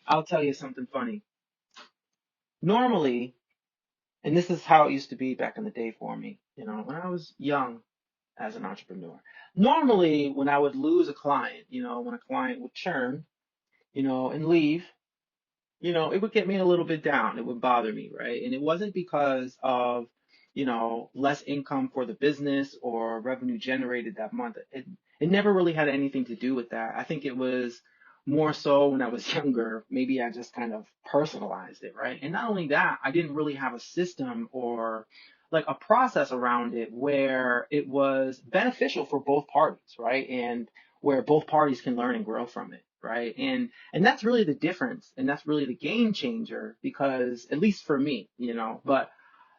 I'll tell you something funny. Normally, and this is how it used to be back in the day for me, when I was young as an entrepreneur. Normally, when I would lose a client, when a client would churn, and leave, it would get me a little bit down. It would bother me, right? And it wasn't because of, less income for the business or revenue generated that month. It never really had anything to do with that. I think it was more so when I was younger, maybe I just kind of personalized it, right? And not only that, I didn't really have a system or like a process around it where it was beneficial for both parties, right? And where both parties can learn and grow from it, right? And that's really the difference, and that's really the game changer, because at least for me, but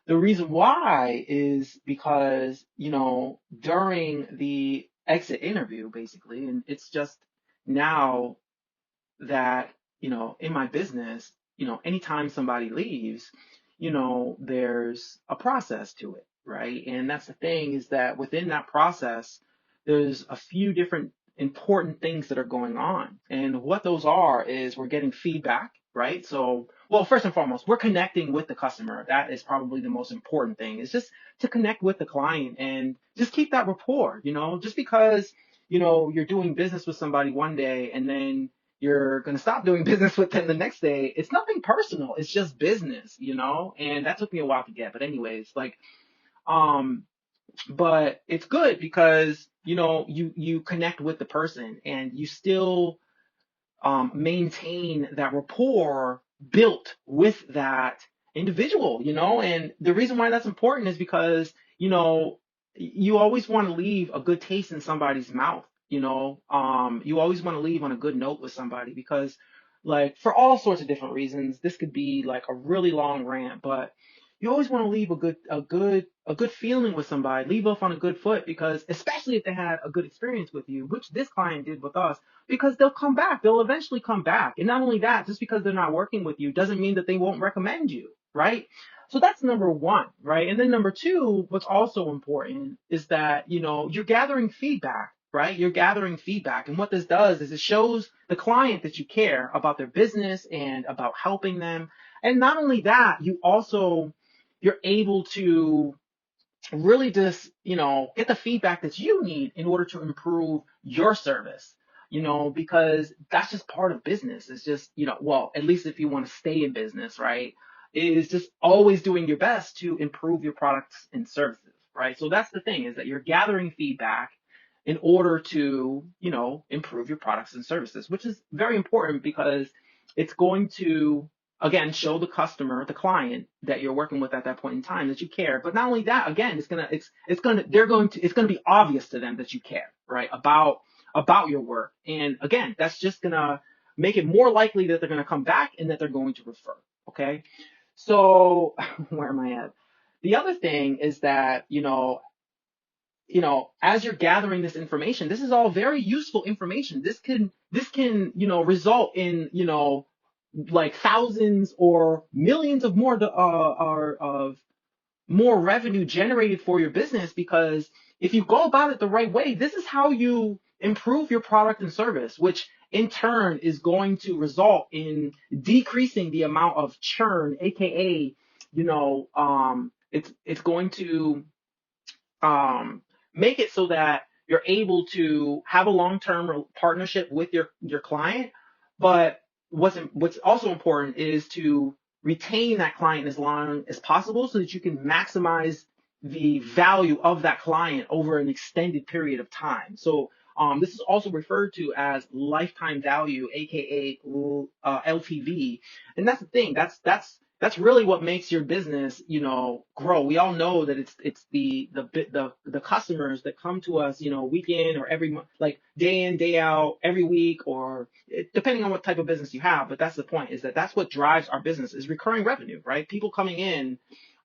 the reason why is because, during the exit interview, basically, and it's just now that, in my business, anytime somebody leaves, there's a process to it, right? And that's the thing, is that within that process, there's a few different important things that are going on. And what those are is we're getting feedback, right? So, well, first and foremost, we're connecting with the customer. That is probably the most important thing, is just to connect with the client and just keep that rapport, just because, you're doing business with somebody one day and then you're going to stop doing business with them the next day. It's nothing personal. It's just business, and that took me a while to get. But anyways, like, um, but it's good because, you connect with the person and you still, maintain that rapport built with that individual, and the reason why that's important is because, you always want to leave a good taste in somebody's mouth, you always want to leave on a good note with somebody, because like for all sorts of different reasons, this could be like a really long rant, but you always want to leave a good feeling with somebody, leave off on a good foot, because especially if they had a good experience with you, which this client did with us, because they'll come back. They'll eventually come back. And not only that, just because they're not working with you doesn't mean that they won't recommend you, right? So that's number one, right? And then number two, what's also important is that, you're gathering feedback, right? You're gathering feedback. And what this does is it shows the client that you care about their business and about helping them. And not only that, you're able to really just, get the feedback that you need in order to improve your service, because that's just part of business. It's just, well, at least if you want to stay in business, right? Is just always doing your best to improve your products and services, right? So that's the thing, is that you're gathering feedback in order to, improve your products and services, which is very important because it's going to, again, show the customer, the client that you're working with at that point in time, that you care. But not only that, again, it's gonna be obvious to them that you care, right? About your work. And again, that's just gonna make it more likely that they're gonna come back and that they're going to refer. Okay. So where am I at? The other thing is that, as you're gathering this information, this is all very useful information. This can, result in, like thousands or millions of more, of more revenue generated for your business, because if you go about it the right way, this is how you improve your product and service, which in turn is going to result in decreasing the amount of churn, aka, it's going to, um, make it so that you're able to have a long-term partnership with your client. But what's also important is to retain that client as long as possible, so that you can maximize the value of that client over an extended period of time. So, this is also referred to as lifetime value, aka LTV. And that's the thing. That's really what makes your business, grow. We all know that it's the customers that come to us, week in or every month, like day in, day out, every week, or depending on what type of business you have. But that's the point, is that that's what drives our business, is recurring revenue, right? People coming in,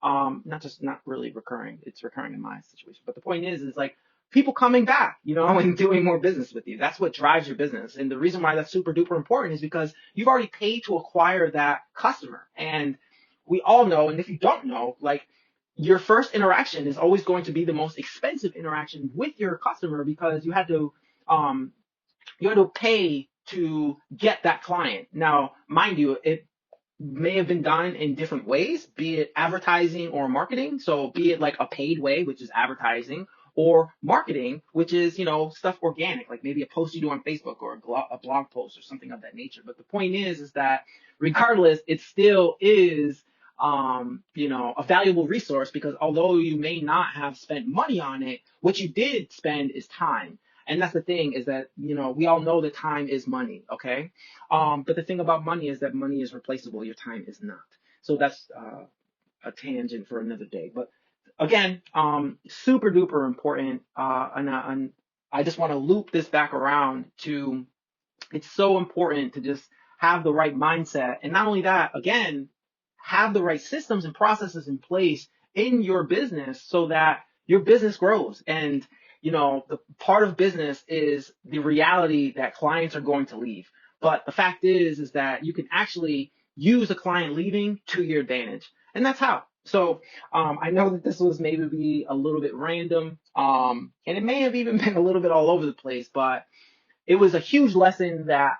not really recurring. It's recurring in my situation. But the point is like people coming back, and doing more business with you. That's what drives your business. And the reason why that's super duper important is because you've already paid to acquire that customer. And we all know, and if you don't know, like, your first interaction is always going to be the most expensive interaction with your customer, because you had to pay to get that client. Now, mind you, it may have been done in different ways, be it advertising or marketing. So be it like a paid way, which is advertising, or marketing, which is, stuff organic, like maybe a post you do on Facebook or a blog post or something of that nature. But the point is that regardless, it still is, a valuable resource, because although you may not have spent money on it, what you did spend is time. And that's the thing, is that, we all know that time is money. Okay. But the thing about money is that money is replaceable. Your time is not. So that's, a tangent for another day. But again, super duper important. And I just want to loop this back around to, it's so important to just have the right mindset. And not only that, again, have the right systems and processes in place in your business so that your business grows. And, the part of business is the reality that clients are going to leave. But the fact is that you can actually use a client leaving to your advantage. And that's how. So I know that this was maybe a little bit random, and it may have even been a little bit all over the place, but it was a huge lesson that,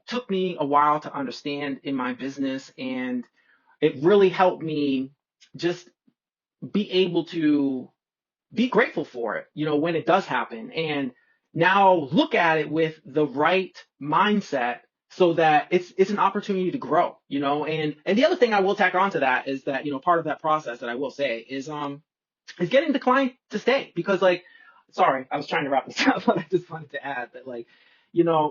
took me a while to understand in my business. And it really helped me just be able to be grateful for it, when it does happen. And now look at it with the right mindset so that it's an opportunity to grow, and the other thing I will tack on to that is that, part of that process that I will say is getting the client to stay, because sorry, I was trying to wrap this up, but I just wanted to add that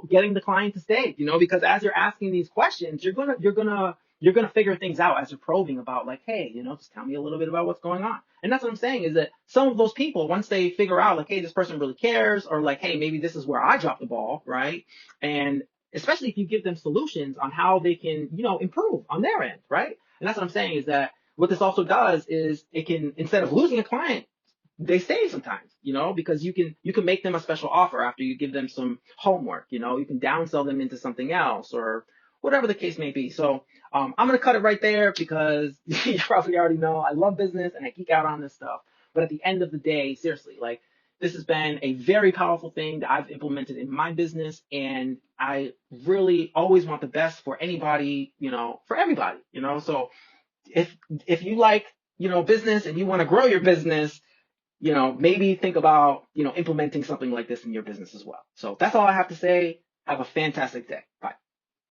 getting the client to stay, because as you're asking these questions, you're gonna figure things out as you're probing about hey, just tell me a little bit about what's going on. And that's what I'm saying, is that some of those people, once they figure out hey, this person really cares, or hey, maybe this is where I dropped the ball, right? And especially if you give them solutions on how they can, improve on their end, right? And that's what I'm saying, is that what this also does is it can, instead of losing a client, they stay sometimes, because you can make them a special offer after you give them some homework, you can downsell them into something else or whatever the case may be. So I'm going to cut it right there, because you probably already know I love business and I geek out on this stuff. But at the end of the day, seriously, this has been a very powerful thing that I've implemented in my business. And I really always want the best for anybody, for everybody, so if you like, business and you want to grow your business, maybe think about, implementing something like this in your business as well. So that's all I have to say. Have a fantastic day. Bye.